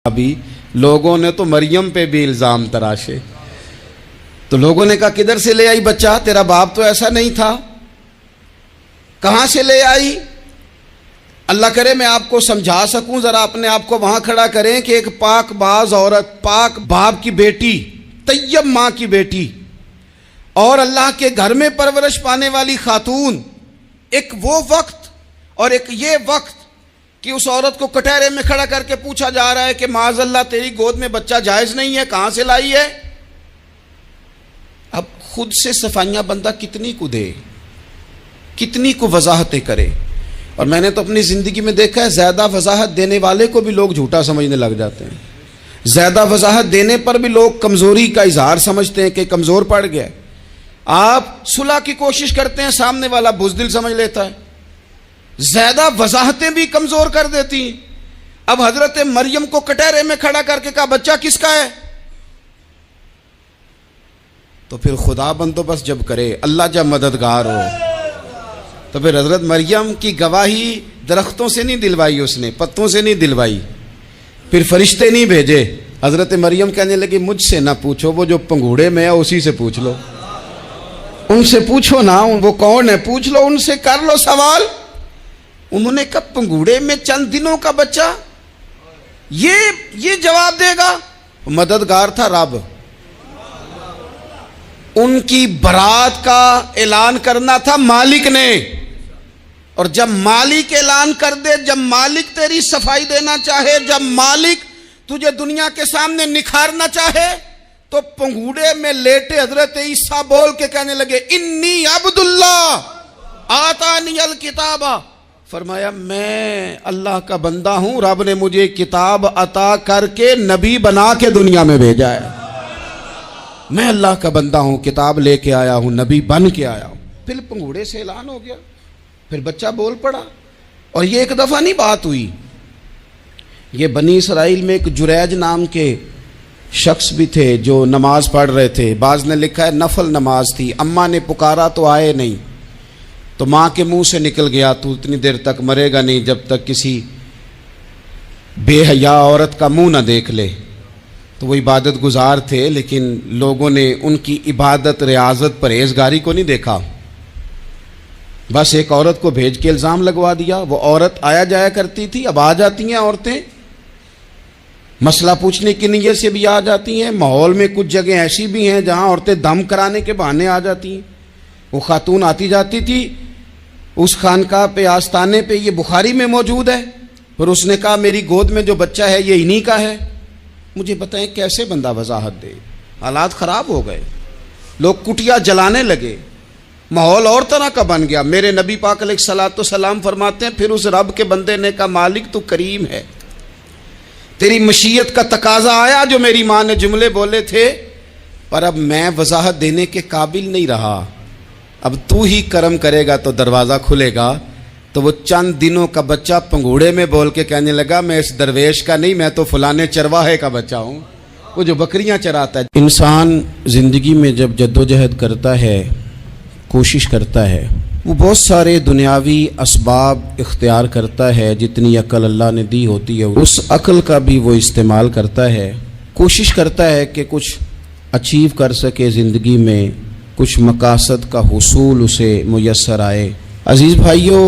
ابھی لوگوں نے تو مریم پہ بھی الزام تراشے، تو لوگوں نے کہا کدھر سے لے آئی بچہ، تیرا باپ تو ایسا نہیں تھا، کہاں سے لے آئی؟ اللہ کرے میں آپ کو سمجھا سکوں، ذرا اپنے آپ کو وہاں کھڑا کریں کہ ایک پاک باز عورت، پاک باپ کی بیٹی، طیب ماں کی بیٹی اور اللہ کے گھر میں پرورش پانے والی خاتون، ایک وہ وقت اور ایک یہ وقت کہ اس عورت کو کٹہرے میں کھڑا کر کے پوچھا جا رہا ہے کہ معاذ اللہ تیری گود میں بچہ جائز نہیں ہے، کہاں سے لائی ہے؟ اب خود سے صفائیاں بندہ کتنی کو دے، کتنی کو وضاحتیں کرے. اور میں نے تو اپنی زندگی میں دیکھا ہے زیادہ وضاحت دینے والے کو بھی لوگ جھوٹا سمجھنے لگ جاتے ہیں، زیادہ وضاحت دینے پر بھی لوگ کمزوری کا اظہار سمجھتے ہیں کہ کمزور پڑ گیا. آپ صلح کی کوشش کرتے ہیں، سامنے والا بزدل سمجھ لیتا ہے، زیادہ وضاحتیں بھی کمزور کر دیتی ہیں. اب حضرت مریم کو کٹہرے میں کھڑا کر کے کہا بچہ کس کا ہے؟ تو پھر خدا بندوبست جب کرے، اللہ جب مددگار ہو، تو پھر حضرت مریم کی گواہی درختوں سے نہیں دلوائی، اس نے پتوں سے نہیں دلوائی، پھر فرشتے نہیں بھیجے. حضرت مریم کہنے لگی مجھ سے نہ پوچھو، وہ جو پنگوڑے میں ہے اسی سے پوچھ لو، ان سے پوچھو نا، وہ کون ہے پوچھ لو، ان سے کر لو سوال. انہوں نے کہا پنگوڑے میں چند دنوں کا بچہ یہ جواب دے گا؟ مددگار تھا رب، ان کی برات کا اعلان کرنا تھا مالک نے. اور جب مالک اعلان کر دے، جب مالک تیری صفائی دینا چاہے، جب مالک تجھے دنیا کے سامنے نکھارنا چاہے، تو پنگوڑے میں لیٹے حضرت عیسیٰ بول کے کہنے لگے انی عبداللہ آتانی الکتاب، فرمایا میں اللہ کا بندہ ہوں، رب نے مجھے کتاب عطا کر کے نبی بنا کے دنیا میں بھیجا ہے، میں اللہ کا بندہ ہوں، کتاب لے کے آیا ہوں، نبی بن کے آیا ہوں. پھر پنگوڑے سے اعلان ہو گیا، پھر بچہ بول پڑا. اور یہ ایک دفعہ نہیں بات ہوئی، یہ بنی اسرائیل میں ایک جریج نام کے شخص بھی تھے جو نماز پڑھ رہے تھے. بعض نے لکھا ہے نفل نماز تھی، اماں نے پکارا تو آئے نہیں، تو ماں کے منہ سے نکل گیا تو اتنی دیر تک مرے گا نہیں جب تک کسی بے حیا عورت کا منہ نہ دیکھ لے. تو وہ عبادت گزار تھے، لیکن لوگوں نے ان کی عبادت، ریاضت، پرہیزگاری کو نہیں دیکھا، بس ایک عورت کو بھیج کے الزام لگوا دیا. وہ عورت آیا جایا کرتی تھی، اب آ جاتی ہیں عورتیں، مسئلہ پوچھنے کی نیت سے بھی آ جاتی ہیں. ماحول میں کچھ جگہ ایسی بھی ہیں جہاں عورتیں دم کرانے کے بہانے آ جاتی ہیں. وہ خاتون آتی جاتی تھی اس خانقاہ پہ، آستانے پہ، یہ بخاری میں موجود ہے. پھر اس نے کہا میری گود میں جو بچہ ہے یہ انہی کا ہے. مجھے بتائیں کیسے بندہ وضاحت دے؟ حالات خراب ہو گئے، لوگ کٹیا جلانے لگے، ماحول اور طرح کا بن گیا. میرے نبی پاک علیہ الصلوۃ والسلام فرماتے ہیں پھر اس رب کے بندے نے کہا مالک تو کریم ہے، تیری مشیت کا تقاضا آیا جو میری ماں نے جملے بولے تھے، پر اب میں وضاحت دینے کے قابل نہیں رہا، اب تو ہی کرم کرے گا تو دروازہ کھلے گا. تو وہ چند دنوں کا بچہ پنگوڑے میں بول کے کہنے لگا میں اس درویش کا نہیں، میں تو فلانے چرواہے کا بچہ ہوں، وہ جو بکریاں چراتا ہے. انسان زندگی میں جب جدوجہد کرتا ہے، کوشش کرتا ہے، وہ بہت سارے دنیاوی اسباب اختیار کرتا ہے، جتنی عقل اللہ نے دی ہوتی ہے اس عقل کا بھی وہ استعمال کرتا ہے، کوشش کرتا ہے کہ کچھ اچیو کر سکے زندگی میں، کچھ مقاصد کا حصول اسے میسر آئے. عزیز بھائیوں،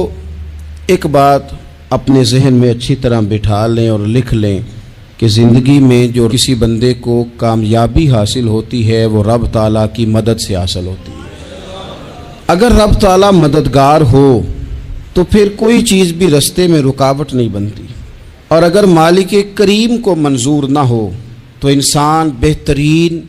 ایک بات اپنے ذہن میں اچھی طرح بٹھا لیں اور لکھ لیں کہ زندگی میں جو کسی بندے کو کامیابی حاصل ہوتی ہے وہ رب تعالیٰ کی مدد سے حاصل ہوتی ہے. اگر رب تعالیٰ مددگار ہو تو پھر کوئی چیز بھی رستے میں رکاوٹ نہیں بنتی، اور اگر مالک کریم کو منظور نہ ہو تو انسان بہترین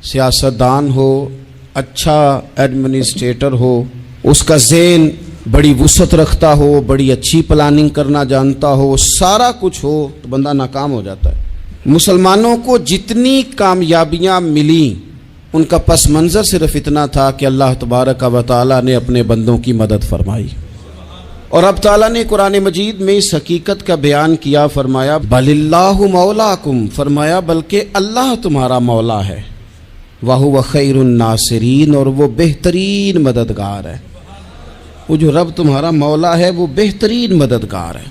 سیاستدان ہو، اچھا ایڈمنسٹریٹر ہو، اس کا ذہن بڑی وسعت رکھتا ہو، بڑی اچھی پلاننگ کرنا جانتا ہو، سارا کچھ ہو، تو بندہ ناکام ہو جاتا ہے. مسلمانوں کو جتنی کامیابیاں ملیں ان کا پس منظر صرف اتنا تھا کہ اللہ تبارک و تعالیٰ نے اپنے بندوں کی مدد فرمائی. اور اب تعالیٰ نے قرآن مجید میں اس حقیقت کا بیان کیا، فرمایا بل اللہ مولاکم، فرمایا بلکہ اللہ تمہارا مولا ہے، وَهُوَ خَيْرُ النَّاصِرِينَ، اور وہ بہترین مددگار ہے. وہ جو رب تمہارا مولا ہے وہ بہترین مددگار ہے.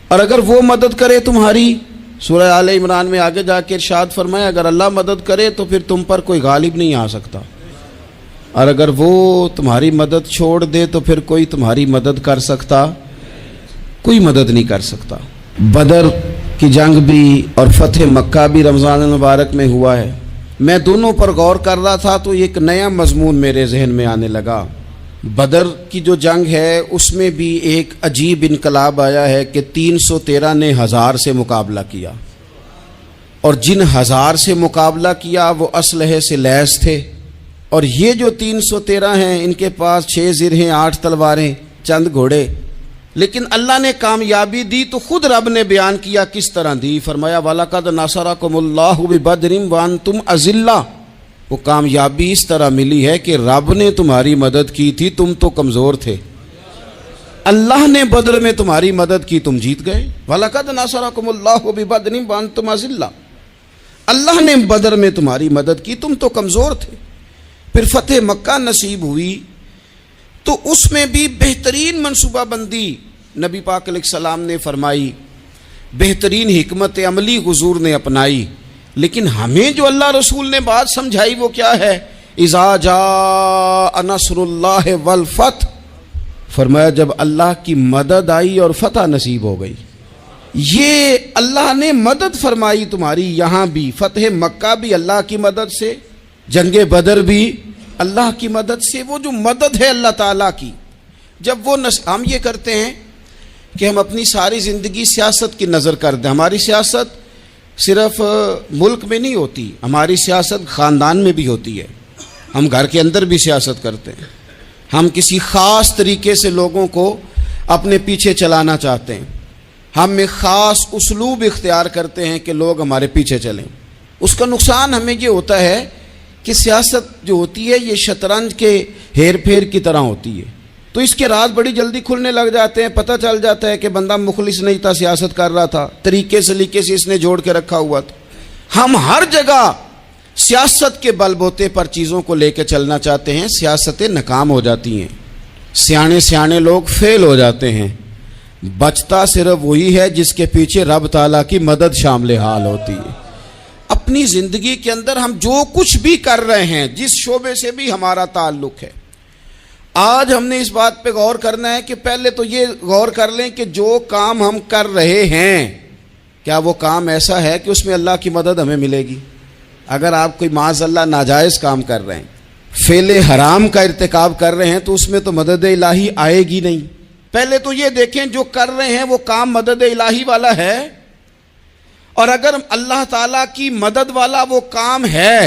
اور اگر وہ مدد کرے تمہاری سورہ آل عمران میں آگے جا کے ارشاد فرمایا اگر اللہ مدد کرے تو پھر تم پر کوئی غالب نہیں آ سکتا، اور اگر وہ تمہاری مدد چھوڑ دے تو پھر کوئی تمہاری مدد کر سکتا، کوئی مدد نہیں کر سکتا۔ بدر کی جنگ بھی اور فتح مکہ بھی رمضان المبارک میں ہوا ہے۔ میں دونوں پر غور کر رہا تھا تو ایک نیا مضمون میرے ذہن میں آنے لگا۔ بدر کی جو جنگ ہے اس میں بھی ایک عجیب انقلاب آیا ہے کہ 313 نے 1000 سے مقابلہ کیا، اور جن 1000 سے مقابلہ کیا وہ اسلحے سے لیس تھے، اور یہ جو 313 ہیں ان کے پاس 6 زرہیں، 8 تلواریں، چند گھوڑے، لیکن اللہ نے کامیابی دی تو خود رب نے بیان کیا کس طرح دی۔ فرمایا وَلَقَدْ نَصَرَكُمُ اللَّهُ بِبَدْرٍ وَأَنْتُمْ أَذِلَّةٌ، وہ کامیابی اس طرح ملی ہے کہ رب نے تمہاری مدد کی تھی، تم تو کمزور تھے، اللہ نے بدر میں تمہاری مدد کی، تم جیت گئے۔ وَلَقَدْ نَصَرَكُمُ اللَّهُ بِبَدْرٍ وَأَنْتُمْ أَذِلَّةٌ، اللہ نے بدر میں تمہاری مدد کی، تم تو کمزور تھے۔ پھر فتح مکہ نصیب ہوئی تو اس میں بھی بہترین منصوبہ بندی نبی پاک علیہ السلام نے فرمائی، بہترین حکمت عملی حضور نے اپنائی، لیکن ہمیں جو اللہ رسول نے بات سمجھائی وہ کیا ہے؟ اذا جاء نصر اللہ والفتح، فرمایا جب اللہ کی مدد آئی اور فتح نصیب ہو گئی۔ یہ اللہ نے مدد فرمائی تمہاری، یہاں بھی فتح مکہ بھی اللہ کی مدد سے، جنگ بدر بھی اللہ کی مدد سے۔ وہ جو مدد ہے اللہ تعالیٰ کی، جب وہ ہم یہ کرتے ہیں کہ ہم اپنی ساری زندگی سیاست کی نظر کر دیں، ہماری سیاست صرف ملک میں نہیں ہوتی، ہماری سیاست خاندان میں بھی ہوتی ہے، ہم گھر کے اندر بھی سیاست کرتے ہیں، ہم کسی خاص طریقے سے لوگوں کو اپنے پیچھے چلانا چاہتے ہیں، ہم ایک خاص اسلوب اختیار کرتے ہیں کہ لوگ ہمارے پیچھے چلیں۔ اس کا نقصان ہمیں یہ ہوتا ہے کہ سیاست جو ہوتی ہے یہ شطرنج کے ہیر پھیر کی طرح ہوتی ہے، تو اس کے راز بڑی جلدی کھلنے لگ جاتے ہیں، پتہ چل جاتا ہے کہ بندہ مخلص نہیں تھا، سیاست کر رہا تھا، طریقے سلیقے سے اس نے جوڑ کے رکھا ہوا تھا۔ ہم ہر جگہ سیاست کے بل بوتے پر چیزوں کو لے کے چلنا چاہتے ہیں، سیاستیں ناکام ہو جاتی ہیں، سیانے لوگ فیل ہو جاتے ہیں، بچتا صرف وہی ہے جس کے پیچھے رب تعالیٰ کی مدد شامل حال ہوتی ہے۔ اپنی زندگی کے اندر ہم جو کچھ بھی کر رہے ہیں، جس شعبے سے بھی ہمارا تعلق ہے، آج ہم نے اس بات پہ غور کرنا ہے کہ پہلے تو یہ غور کر لیں کہ جو کام ہم کر رہے ہیں کیا وہ کام ایسا ہے کہ اس میں اللہ کی مدد ہمیں ملے گی؟ اگر آپ کوئی معاذ اللہ ناجائز کام کر رہے ہیں، فعل حرام کا ارتکاب کر رہے ہیں، تو اس میں تو مدد الہی آئے گی نہیں۔ پہلے تو یہ دیکھیں جو کر رہے ہیں وہ کام مدد الہی والا ہے، اور اگر اللہ تعالیٰ کی مدد والا وہ کام ہے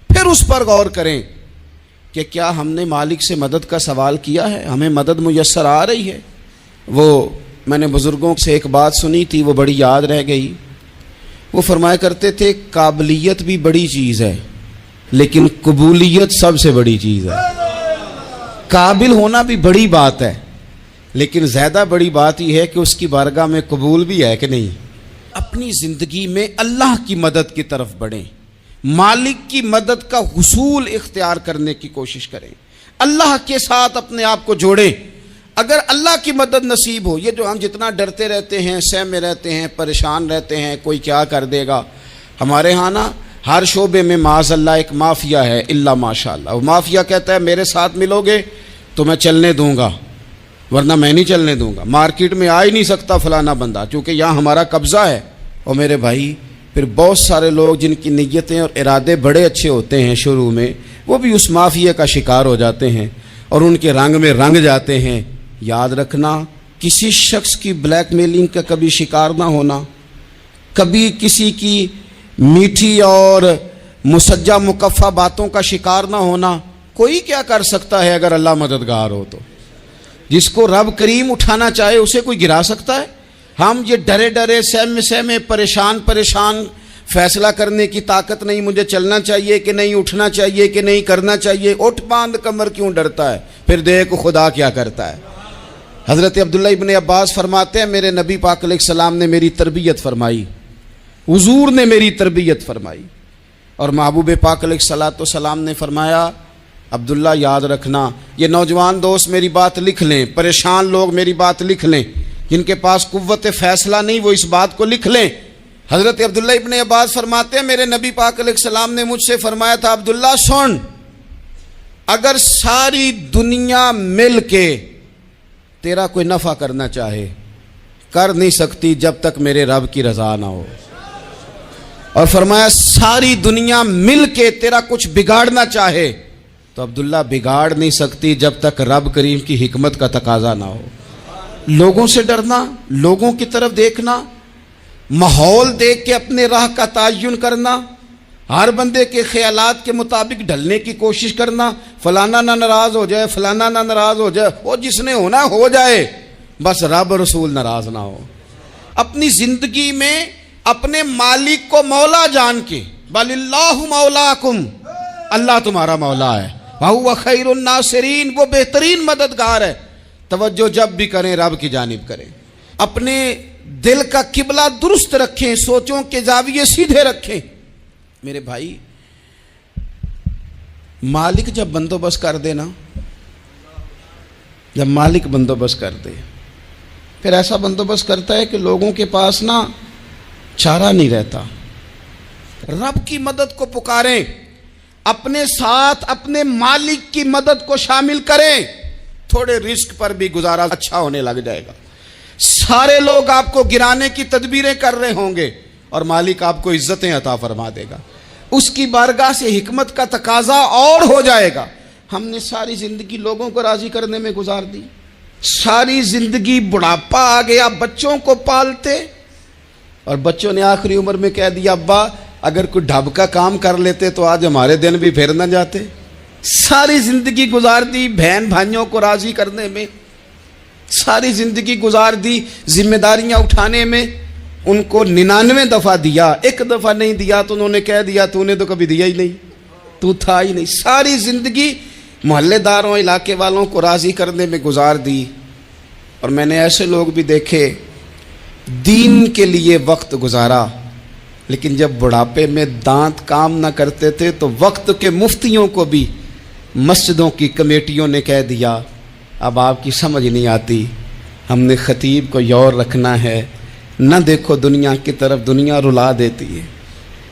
پھر اس پر غور کریں کہ کیا ہم نے مالک سے مدد کا سوال کیا ہے، ہمیں مدد میسر آ رہی ہے۔ وہ میں نے بزرگوں سے ایک بات سنی تھی، وہ بڑی یاد رہ گئی۔ وہ فرمایا کرتے تھے قابلیت بھی بڑی چیز ہے لیکن قبولیت سب سے بڑی چیز ہے۔ قابل ہونا بھی بڑی بات ہے لیکن زیادہ بڑی بات یہ ہے کہ اس کی بارگاہ میں قبول بھی ہے کہ نہیں۔ اپنی زندگی میں اللہ کی مدد کی طرف بڑھیں، مالک کی مدد کا حصول اختیار کرنے کی کوشش کریں، اللہ کے ساتھ اپنے آپ کو جوڑیں۔ اگر اللہ کی مدد نصیب ہو، یہ جو ہم جتنا ڈرتے رہتے ہیں، سہمے رہتے ہیں، پریشان رہتے ہیں کوئی کیا کر دے گا، ہمارے ہاں نا ہر شعبے میں معاذ اللہ ایک مافیا ہے، الا ماشاء اللہ۔ وہ مافیا کہتا ہے میرے ساتھ ملو گے تو میں چلنے دوں گا ورنہ میں نہیں چلنے دوں گا، مارکیٹ میں آ ہی نہیں سکتا فلانا بندہ چونکہ یہاں ہمارا قبضہ ہے۔ اور میرے بھائی پھر بہت سارے لوگ جن کی نیتیں اور ارادے بڑے اچھے ہوتے ہیں شروع میں، وہ بھی اس مافیا کا شکار ہو جاتے ہیں اور ان کے رنگ میں رنگ جاتے ہیں۔ یاد رکھنا، کسی شخص کی بلیک میلنگ کا کبھی شکار نہ ہونا، کبھی کسی کی میٹھی اور مسجع مکفہ باتوں کا شکار نہ ہونا۔ کوئی کیا کر سکتا ہے اگر اللہ مددگار ہو تو؟ جس کو رب کریم اٹھانا چاہے اسے کوئی گرا سکتا ہے؟ ہم یہ ڈرے ڈرے سہمے پریشان فیصلہ کرنے کی طاقت نہیں، مجھے چلنا چاہیے کہ نہیں، اٹھنا چاہیے کہ نہیں، کرنا چاہیے، اٹھ باندھ کمر کیوں ڈرتا ہے؟ پھر دیکھ خدا کیا کرتا ہے۔ حضرت عبداللہ ابن عباس فرماتے ہیں میرے نبی پاک علیہ السلام نے میری تربیت فرمائی، حضور نے میری تربیت فرمائی، اور محبوب پاک علیہ السلام نے فرمایا عبداللہ یاد رکھنا، یہ نوجوان دوست میری بات لکھ لیں، پریشان لوگ میری بات لکھ لیں، جن کے پاس قوت فیصلہ نہیں وہ اس بات کو لکھ لیں، حضرت عبداللہ ابن عباس فرماتے ہیں میرے نبی پاک علیہ السلام نے مجھ سے فرمایا تھا عبداللہ سن، اگر ساری دنیا مل کے تیرا کوئی نفع کرنا چاہے کر نہیں سکتی جب تک میرے رب کی رضا نہ ہو، اور فرمایا ساری دنیا مل کے تیرا کچھ بگاڑنا چاہے تو عبداللہ بگاڑ نہیں سکتی جب تک رب کریم کی حکمت کا تقاضا نہ ہو۔ لوگوں سے ڈرنا، لوگوں کی طرف دیکھنا، ماحول دیکھ کے اپنے راہ کا تعین کرنا، ہر بندے کے خیالات کے مطابق ڈھلنے کی کوشش کرنا، فلانا نہ ناراض ہو جائے، فلانا نہ ناراض ہو جائے، وہ جس نے ہونا ہو جائے، بس رب رسول ناراض نہ ہو۔ اپنی زندگی میں اپنے مالک کو مولا جان کے، بل اللہ مولاکم، اللہ تمہارا مولا ہے، وَهُوَ خَيْرُ النَّاصِرِينَ، وہ بہترین مددگار ہے۔ توجہ جب بھی کریں رب کی جانب کریں، اپنے دل کا قبلہ درست رکھیں، سوچوں کے زاویے سیدھے رکھیں۔ میرے بھائی، مالک جب بندوبست کر دے نا، جب مالک بندوبست کر دے، پھر ایسا بندوبست کرتا ہے کہ لوگوں کے پاس نا چارہ نہیں رہتا۔ رب کی مدد کو پکاریں، اپنے ساتھ اپنے مالک کی مدد کو شامل کریں، تھوڑے رزق پر بھی گزارا اچھا ہونے لگ جائے گا۔ سارے لوگ آپ کو گرانے کی تدبیریں کر رہے ہوں گے اور مالک آپ کو عزتیں عطا فرما دے گا، اس کی بارگاہ سے حکمت کا تقاضا اور ہو جائے گا۔ ہم نے ساری زندگی لوگوں کو راضی کرنے میں گزار دی، ساری زندگی بڑھاپا آ گیا بچوں کو پالتے، اور بچوں نے آخری عمر میں کہہ دیا ابا اگر کوئی ڈھب کا کام کر لیتے تو آج ہمارے دن بھی پھر نہ جاتے۔ ساری زندگی گزار دی بہن بھائیوں کو راضی کرنے میں، ساری زندگی گزار دی ذمہ داریاں اٹھانے میں، ان کو 99 دفعہ دیا، ایک دفعہ نہیں دیا تو انہوں نے کہہ دیا تو نے تو کبھی دیا ہی نہیں، تو تھا ہی نہیں۔ ساری زندگی محلے داروں علاقے والوں کو راضی کرنے میں گزار دی، اور میں نے ایسے لوگ بھی دیکھے دین کے لیے وقت گزارا، لیکن جب بڑھاپے میں دانت کام نہ کرتے تھے تو وقت کے مفتیوں کو بھی مسجدوں کی کمیٹیوں نے کہہ دیا اب آپ کی سمجھ نہیں آتی، ہم نے خطیب کو یور رکھنا ہے، نہ دیکھو دنیا کی طرف، دنیا رلا دیتی ہے،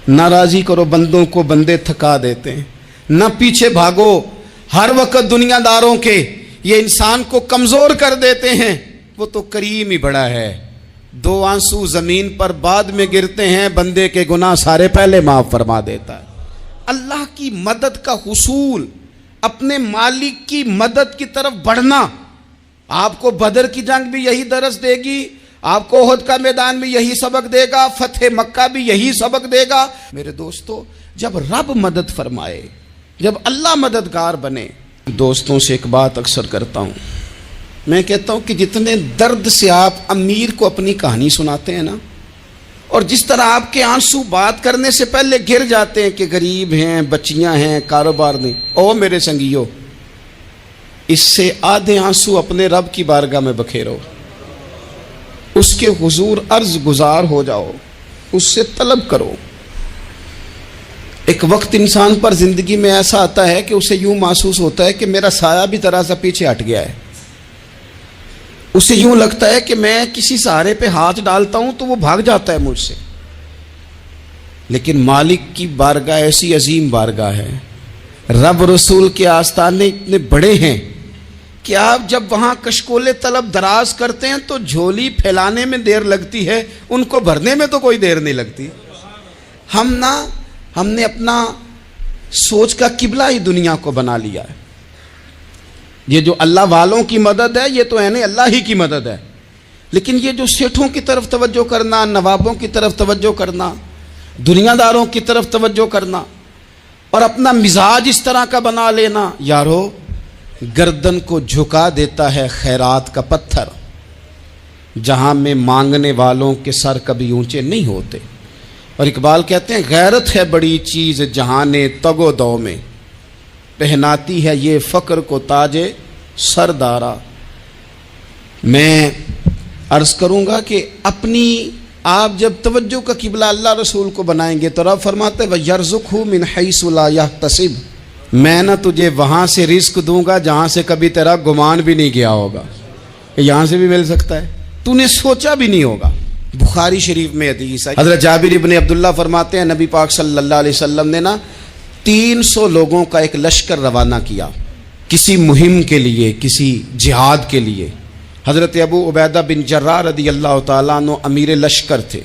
نہ راضی کرو بندوں کو، بندے تھکا دیتے ہیں، نہ پیچھے بھاگو ہر وقت دنیا داروں کے، یہ انسان کو کمزور کر دیتے ہیں۔ وہ تو کریم ہی بڑا ہے، 2 آنسو زمین پر بعد میں گرتے ہیں، بندے کے گناہ سارے پہلے معاف فرما دیتا ہے۔ اللہ کی مدد کا حصول، اپنے مالک کی مدد کی طرف بڑھنا، آپ کو بدر کی جنگ بھی یہی درس دے گی، آپ کو احد کا میدان بھی یہی سبق دے گا، فتح مکہ بھی یہی سبق دے گا۔ میرے دوستو، جب رب مدد فرمائے، جب اللہ مددگار بنے، دوستوں سے ایک بات اکثر کرتا ہوں، میں کہتا ہوں کہ جتنے درد سے آپ امیر کو اپنی کہانی سناتے ہیں نا، اور جس طرح آپ کے آنسو بات کرنے سے پہلے گر جاتے ہیں کہ غریب ہیں، بچیاں ہیں، کاروبار نہیں، او میرے سنگیو، اس سے آدھے آنسو اپنے رب کی بارگاہ میں بکھیرو، اس کے حضور عرض گزار ہو جاؤ، اس سے طلب کرو۔ ایک وقت انسان پر زندگی میں ایسا آتا ہے کہ اسے یوں محسوس ہوتا ہے کہ میرا سایہ بھی ذرا سا پیچھے ہٹ گیا ہے، اسے یوں لگتا ہے کہ میں کسی سہارے پہ ہاتھ ڈالتا ہوں تو وہ بھاگ جاتا ہے مجھ سے، لیکن مالک کی بارگاہ ایسی عظیم بارگاہ ہے، رب رسول کے آستانے اتنے بڑے ہیں کہ آپ جب وہاں کشکول طلب دراز کرتے ہیں تو جھولی پھیلانے میں دیر لگتی ہے، ان کو بھرنے میں تو کوئی دیر نہیں لگتی۔ ہم نے اپنا سوچ کا قبلہ ہی دنیا کو بنا لیا ہے۔ یہ جو اللہ والوں کی مدد ہے یہ تو یعنی اللہ ہی کی مدد ہے، لیکن یہ جو سیٹھوں کی طرف توجہ کرنا، نوابوں کی طرف توجہ کرنا، دنیا داروں کی طرف توجہ کرنا، اور اپنا مزاج اس طرح کا بنا لینا، یارو گردن کو جھکا دیتا ہے خیرات کا پتھر، جہاں میں مانگنے والوں کے سر کبھی اونچے نہیں ہوتے۔ اور اقبال کہتے ہیں غیرت ہے بڑی چیز جہان تگ و دو میں، پہناتی ہے یہ فقر کو تاج سردارا۔ میں عرض کروں گا کہ اپنی آپ جب توجہ کا قبلہ اللہ رسول کو بنائیں گے تو رب فرماتے ہیں وَيَرْزُقْهُ مِنْ حَيْثُ لَا يَحْتَسِبُ، میں نہ تجھے وہاں سے رزق دوں گا جہاں سے کبھی تیرا گمان بھی نہیں کیا ہوگا کہ یہاں سے بھی مل سکتا ہے، تو نے سوچا بھی نہیں ہوگا۔ بخاری شریف میں حدیث ہے، حضرت جابر ابن عبداللہ فرماتے ہیں نبی پاک صلی اللہ علیہ وسلم نے 300 لوگوں کا ایک لشکر روانہ کیا کسی مہم کے لیے، کسی جہاد کے لیے۔ حضرت ابو عبیدہ بن جراح رضی اللہ تعالیٰ عنہ امیر لشکر تھے۔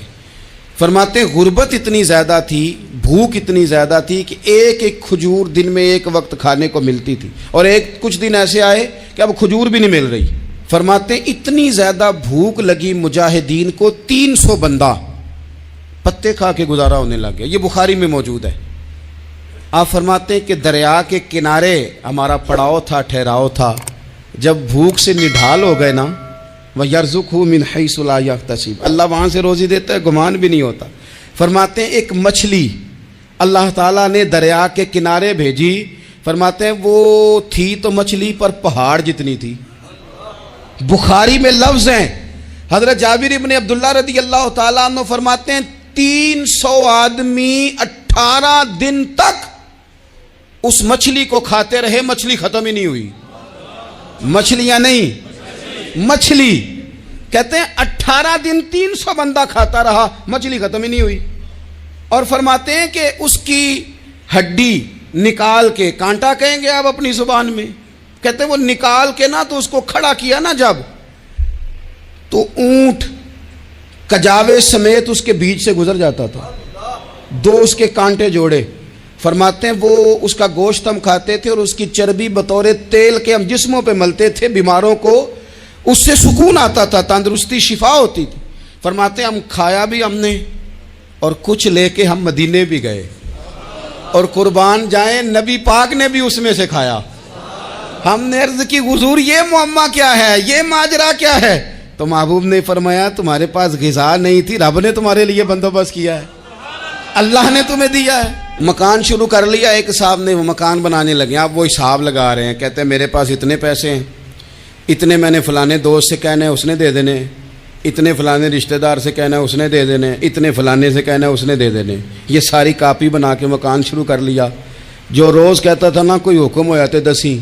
فرماتے ہیں غربت اتنی زیادہ تھی، بھوک اتنی زیادہ تھی کہ ایک ایک کھجور دن میں ایک وقت کھانے کو ملتی تھی، اور کچھ دن ایسے آئے کہ اب کھجور بھی نہیں مل رہی۔ فرماتے ہیں اتنی زیادہ بھوک لگی مجاہدین کو، 300 بندہ پتے کھا کے گزارا ہونے لگ گیا۔ یہ بخاری میں موجود ہے۔ آپ فرماتے ہیں کہ دریا کے کنارے ہمارا پڑاؤ تھا، ٹھہراؤ تھا۔ جب بھوک سے نڈھال ہو گئے نا، وَيَرْزُقْهُ مِنْ حَيْثُ لَا يَحْتَسِبُ، اللہ وہاں سے روزی دیتا ہے، گمان بھی نہیں ہوتا۔ فرماتے ہیں ایک مچھلی اللہ تعالیٰ نے دریا کے کنارے بھیجی، فرماتے ہیں وہ تھی تو مچھلی پر پہاڑ جتنی تھی۔ بخاری میں لفظ ہیں، حضرت جابر ابن عبداللہ رضی اللہ تعالیٰ عنہ فرماتے ہیں 300 آدمی 18 دن تک اس مچھلی کو کھاتے رہے، مچھلی ختم ہی نہیں ہوئی۔ مچھلیاں نہیں، مچھلی کہتے ہیں 18 دن 300 بندہ کھاتا رہا، مچھلی ختم ہی نہیں ہوئی۔ اور فرماتے ہیں کہ اس کی ہڈی نکال کے، کانٹا کہیں گے آپ اپنی زبان میں، کہتے ہیں وہ نکال کے نا تو اس کو کھڑا کیا نا جب، تو اونٹ کجاوے سمیت اس کے بیچ سے گزر جاتا تھا، 2 اس کے کانٹے جوڑے۔ فرماتے ہیں وہ اس کا گوشت ہم کھاتے تھے اور اس کی چربی بطور تیل کے ہم جسموں پہ ملتے تھے، بیماروں کو اس سے سکون آتا تھا، تندرستی شفا ہوتی تھی۔ فرماتے ہیں ہم کھایا بھی ہم نے، اور کچھ لے کے ہم مدینے بھی گئے، اور قربان جائیں نبی پاک نے بھی اس میں سے کھایا۔ ہم نے عرض کی حضور یہ معمہ کیا ہے، یہ ماجرا کیا ہے؟ تو محبوب نے فرمایا تمہارے پاس غذا نہیں تھی، رب نے تمہارے لیے بندوبست کیا ہے، اللہ نے تمہیں دیا ہے۔ مکان شروع کر لیا، ایک صاحب نے وہ مکان بنانے لگے، آپ وہ حساب لگا رہے ہیں، کہتے ہیں میرے پاس اتنے پیسے ہیں، اتنے میں نے فلانے دوست سے کہنا ہے اس نے دے دینے، اتنے فلانے رشتہ دار سے کہنا ہے اس نے دے دینے، اتنے فلانے سے کہنا ہے اس نے دے دینے۔ یہ ساری کاپی بنا کے مکان شروع کر لیا۔ جو روز کہتا تھا نا کوئی حکم ہو جاتے 10،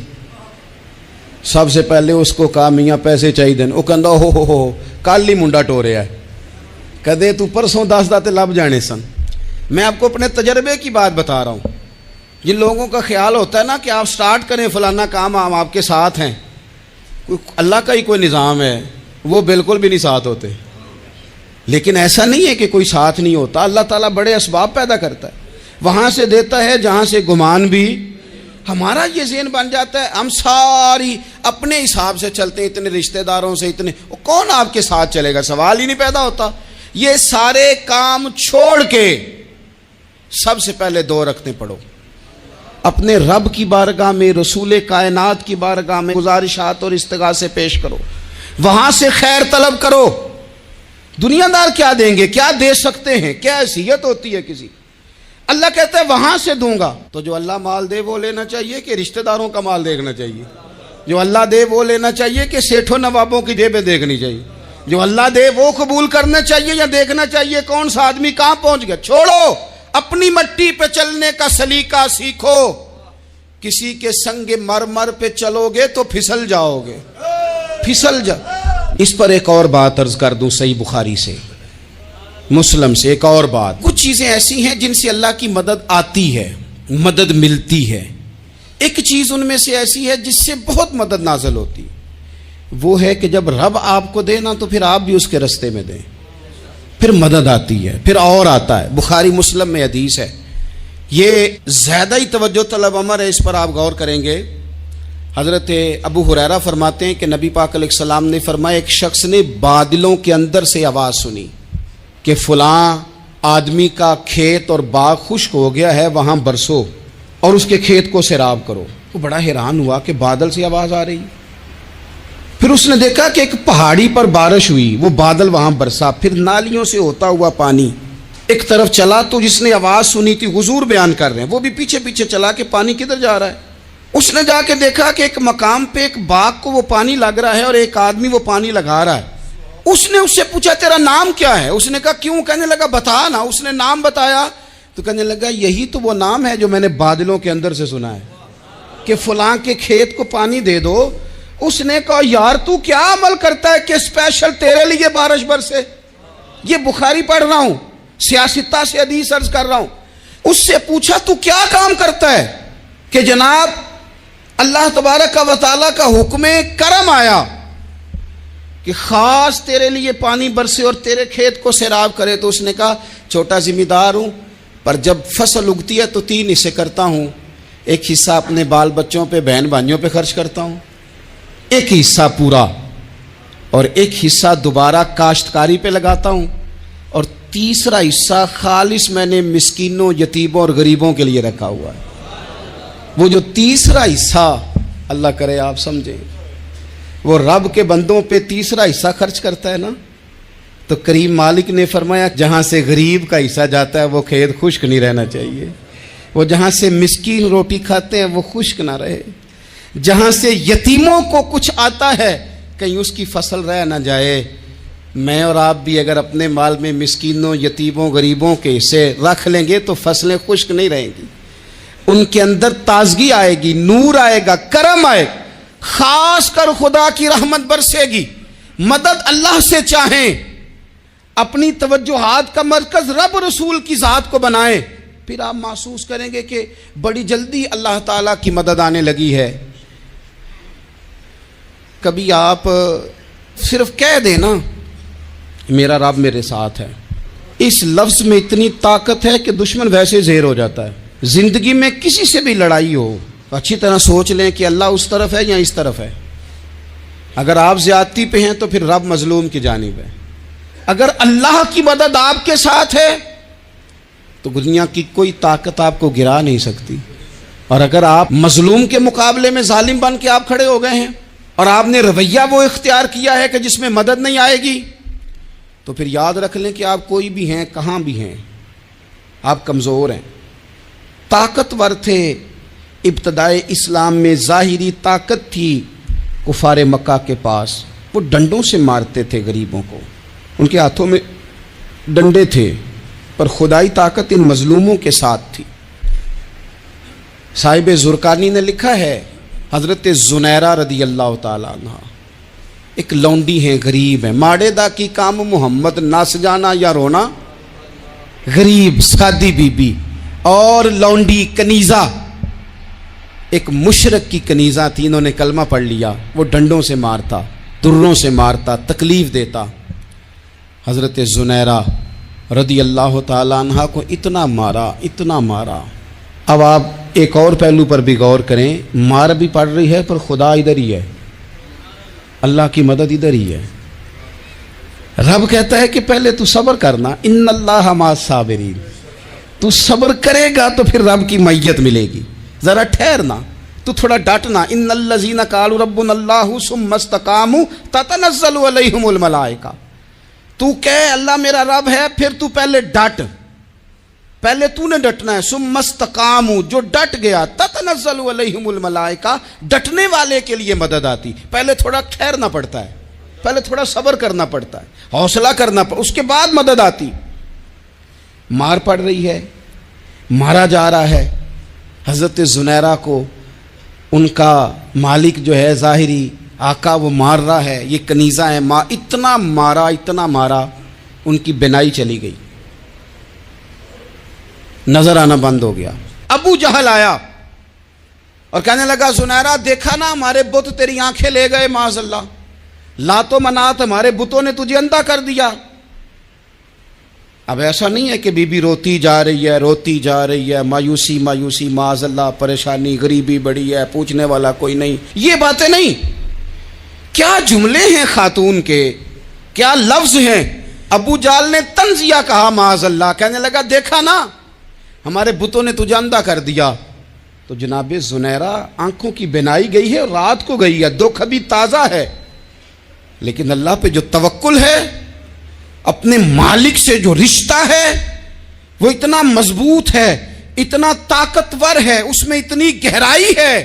سب سے پہلے اس کو کہا میاں پیسے چاہیے دن، وہ کہندا ہو کل ہی منڈا ٹوریا ہے، کہدے تو پرسوں 10 داتے لب جانے سن۔ میں آپ کو اپنے تجربے کی بات بتا رہا ہوں۔ جن لوگوں کا خیال ہوتا ہے نا کہ آپ سٹارٹ کریں فلانا کام، ہم آپ کے ساتھ ہیں، اللہ کا ہی کوئی نظام ہے، وہ بالکل بھی نہیں ساتھ ہوتے۔ لیکن ایسا نہیں ہے کہ کوئی ساتھ نہیں ہوتا، اللہ تعالیٰ بڑے اسباب پیدا کرتا ہے، وہاں سے دیتا ہے جہاں سے گمان بھی۔ ہمارا یہ ذہن بن جاتا ہے ہم ساری اپنے حساب سے چلتے ہیں، اتنے رشتہ داروں سے، اتنے، کون آپ کے ساتھ چلے گا؟ سوال ہی نہیں پیدا ہوتا۔ یہ سارے کام چھوڑ کے سب سے پہلے 2 رکعتیں پڑھو، اپنے رب کی بارگاہ میں، رسول کائنات کی بارگاہ میں گزارشات اور استغاثے پیش کرو، وہاں سے خیر طلب کرو۔ دنیا دار کیا دیں گے، کیا دے سکتے ہیں، کیا حیثیت ہوتی ہے کسی؟ اللہ کہتا ہے وہاں سے دوں گا۔ تو جو اللہ مال دے وہ لینا چاہیے کہ رشتہ داروں کا مال دیکھنا چاہیے؟ جو اللہ دے وہ لینا چاہیے کہ سیٹھوں نوابوں کی جیبیں دیکھنی چاہیے؟ جو اللہ دے وہ قبول کرنا چاہیے یا دیکھنا چاہیے کون سا آدمی کہاں پہنچ گیا؟ چھوڑو، اپنی مٹی پہ چلنے کا سلیقہ سیکھو۔ کسی کے سنگ مرمر پہ چلو گے تو پھسل جاؤ گے، پھسل جا۔ اس پر ایک اور بات عرض کر دوں، صحیح بخاری سے، مسلم سے ایک اور بات۔ کچھ چیزیں ایسی ہیں جن سے اللہ کی مدد آتی ہے، مدد ملتی ہے۔ ایک چیز ان میں سے ایسی ہے جس سے بہت مدد نازل ہوتی، وہ ہے کہ جب رب آپ کو دے نا تو پھر آپ بھی اس کے رستے میں دیں، پھر مدد آتی ہے، پھر اور آتا ہے۔ بخاری مسلم میں حدیث ہے، یہ زیادہ ہی توجہ طلب امر ہے، اس پر آپ غور کریں گے۔ حضرت ابو ہریرہ فرماتے ہیں کہ نبی پاک علیہ السلام نے فرمایا ایک شخص نے بادلوں کے اندر سے آواز سنی کہ فلاں آدمی کا کھیت اور باغ خشک ہو گیا ہے، وہاں برسو اور اس کے کھیت کو سیراب کرو۔ وہ بڑا حیران ہوا کہ بادل سے آواز آ رہی۔ پھر اس نے دیکھا کہ ایک پہاڑی پر بارش ہوئی، وہ بادل وہاں برسا، پھر نالیوں سے ہوتا ہوا پانی ایک طرف چلا۔ تو جس نے آواز سنی تھی، حضور بیان کر رہے ہیں، وہ بھی پیچھے پیچھے چلا کہ پانی کدھر جا رہا ہے۔ اس نے جا کے دیکھا کہ ایک مقام پہ ایک باغ کو وہ پانی لگ رہا ہے اور ایک آدمی وہ پانی لگا رہا ہے۔ اس نے اس سے پوچھا تیرا نام کیا ہے؟ اس نے کہا کیوں؟ کہنے لگا بتا نا۔ اس نے نام بتایا تو کہنے لگا یہی تو وہ نام ہے جو میں نے بادلوں کے اندر سے سنا ہے کہ فلاں کے کھیت کو پانی دے دو۔ اس نے کہا یار تو کیا عمل کرتا ہے کہ اسپیشل تیرے لیے بارش برسے؟ یہ بخاری پڑھ رہا ہوں، سیاستہ سے حدیث عرض کر رہا ہوں. اس سے پوچھا تو کیا کام کرتا ہے؟ کہ جناب اللہ تبارک و تعالیٰ کا حکم کرم آیا کہ خاص تیرے لیے پانی برسے اور تیرے کھیت کو سیراب کرے. تو اس نے کہا چھوٹا ذمہ دار ہوں، پر جب فصل اگتی ہے تو 3 حصے کرتا ہوں. ایک حصہ اپنے بال بچوں پہ، بہن بھائیوں پہ خرچ کرتا ہوں، ایک حصہ پورا، اور ایک حصہ دوبارہ کاشتکاری پہ لگاتا ہوں، اور تیسرا حصہ خالص میں نے مسکینوں، یتیموں اور غریبوں کے لیے رکھا ہوا ہے. وہ جو تیسرا حصہ، اللہ کرے آپ سمجھیں، وہ رب کے بندوں پہ تیسرا حصہ خرچ کرتا ہے نا، تو کریم مالک نے فرمایا جہاں سے غریب کا حصہ جاتا ہے وہ کھیت خشک نہیں رہنا چاہیے، وہ جہاں سے مسکین روٹی کھاتے ہیں وہ خشک نہ رہے، جہاں سے یتیموں کو کچھ آتا ہے کہیں اس کی فصل رہ نہ جائے. میں اور آپ بھی اگر اپنے مال میں مسکینوں، یتیموں، غریبوں کے حصے رکھ لیں گے تو فصلیں خشک نہیں رہیں گی، ان کے اندر تازگی آئے گی، نور آئے گا، کرم آئے گا، خاص کر خدا کی رحمت برسے گی. مدد اللہ سے چاہیں، اپنی توجہات کا مرکز رب رسول کی ذات کو بنائیں، پھر آپ محسوس کریں گے کہ بڑی جلدی اللہ تعالیٰ کی مدد آنے لگی ہے. کبھی آپ صرف کہہ دیں نا میرا رب میرے ساتھ ہے، اس لفظ میں اتنی طاقت ہے کہ دشمن ویسے زہر ہو جاتا ہے. زندگی میں کسی سے بھی لڑائی ہو اچھی طرح سوچ لیں کہ اللہ اس طرف ہے یا اس طرف ہے. اگر آپ زیادتی پہ ہیں تو پھر رب مظلوم کی جانب ہے. اگر اللہ کی مدد آپ کے ساتھ ہے تو دنیا کی کوئی طاقت آپ کو گرا نہیں سکتی. اور اگر آپ مظلوم کے مقابلے میں ظالم بن کے آپ کھڑے ہو گئے ہیں اور آپ نے رویہ وہ اختیار کیا ہے کہ جس میں مدد نہیں آئے گی، تو پھر یاد رکھ لیں کہ آپ کوئی بھی ہیں، کہاں بھی ہیں، آپ کمزور ہیں. طاقتور تھے ابتدائے اسلام میں، ظاہری طاقت تھی کفار مکہ کے پاس، وہ ڈنڈوں سے مارتے تھے غریبوں کو، ان کے ہاتھوں میں ڈنڈے تھے، پر خدائی طاقت ان مظلوموں کے ساتھ تھی. صاحب زرقانی نے لکھا ہے حضرت زنیرہ رضی اللہ تعالیٰ عنہ ایک لونڈی ہیں، غریب ہیں، ماڑے دا کی کام محمد نس جانا یا رونا، غریب سادی بی بی اور لونڈی کنیزہ، ایک مشرک کی کنیزہ تھی، انہوں نے کلمہ پڑھ لیا. وہ ڈنڈوں سے مارتا، دروں سے مارتا، تکلیف دیتا. حضرت زنیرہ رضی اللہ تعالیٰ عنہ کو اتنا مارا، اتنا مارا. اب آپ ایک اور پہلو پر بھی غور کریں، مار بھی پڑ رہی ہے پر خدا ادھر ہی ہے، اللہ کی مدد ادھر ہی ہے. رب کہتا ہے کہ پہلے تو صبر کرنا، ان اللہ مع الصابرین، تو صبر کرے گا تو پھر رب کی معیت ملے گی. ذرا ٹھہرنا، تو تھوڑا ڈٹنا. ان الذین قالوا ربنا اللہ ثم استقاموا تتنزل علیہم الملائکہ، تو کہے اللہ میرا رب ہے، پھر تو پہلے ڈٹ، پہلے تو نے ڈٹنا ہے. ثم استقاموا، جو ڈٹ گیا، تتنزل علیہم الملائکہ، ڈٹنے والے کے لیے مدد آتی. پہلے تھوڑا ٹھہرنا پڑتا ہے، پہلے تھوڑا صبر کرنا پڑتا ہے، حوصلہ کرنا پڑتا، اس کے بعد مدد آتی. مار پڑ رہی ہے، مارا جا رہا ہے. حضرت زنیرہ کو ان کا مالک جو ہے ظاہری آقا وہ مار رہا ہے، یہ کنیزہ ہے، اتنا مارا، اتنا مارا، ان کی بینائی چلی گئی، نظر آنا بند ہو گیا. ابو جہل آیا اور کہنے لگا زنیرہ دیکھا نا ہمارے بت تیری آنکھیں لے گئے، معاذ اللہ، لات و منات ہمارے بتوں نے تجھے اندھا کر دیا. اب ایسا نہیں ہے کہ بی بی روتی جا رہی ہے، روتی جا رہی ہے، مایوسی مایوسی، معاذ اللہ، پریشانی، غریبی بڑی ہے، پوچھنے والا کوئی نہیں، یہ باتیں نہیں. کیا جملے ہیں خاتون کے، کیا لفظ ہیں. ابو جہل نے تنزیہ کہا، معاذ اللہ، کہنے لگا دیکھا نا ہمارے بتوں نے تجھے اندھا کر دیا. تو جناب زنیرہ آنکھوں کی بینائی گئی ہے، رات کو گئی ہے، دکھ ابھی تازہ ہے، لیکن اللہ پہ جو توکل ہے، اپنے مالک سے جو رشتہ ہے وہ اتنا مضبوط ہے، اتنا طاقتور ہے، اس میں اتنی گہرائی ہے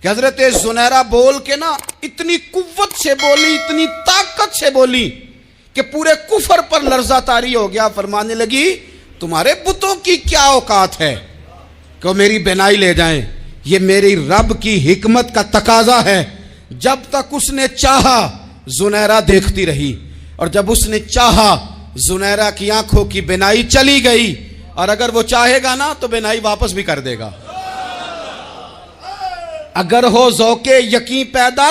کہ حضرت زنیرہ بول کے نا اتنی قوت سے بولی، اتنی طاقت سے بولی کہ پورے کفر پر لرزہ طاری ہو گیا. فرمانے لگی تمہارے بتوں کی کیا اوقات ہے کہ وہ میری بینائی لے جائیں، یہ میری رب کی حکمت کا تقاضا ہے. جب تک اس نے چاہا زنیرہ دیکھتی رہی، اور جب اس نے چاہا زنیرہ کی آنکھوں کی بینائی چلی گئی، اور اگر وہ چاہے گا نا تو بینائی واپس بھی کر دے گا۔ اگر ہو ذوق یقین پیدا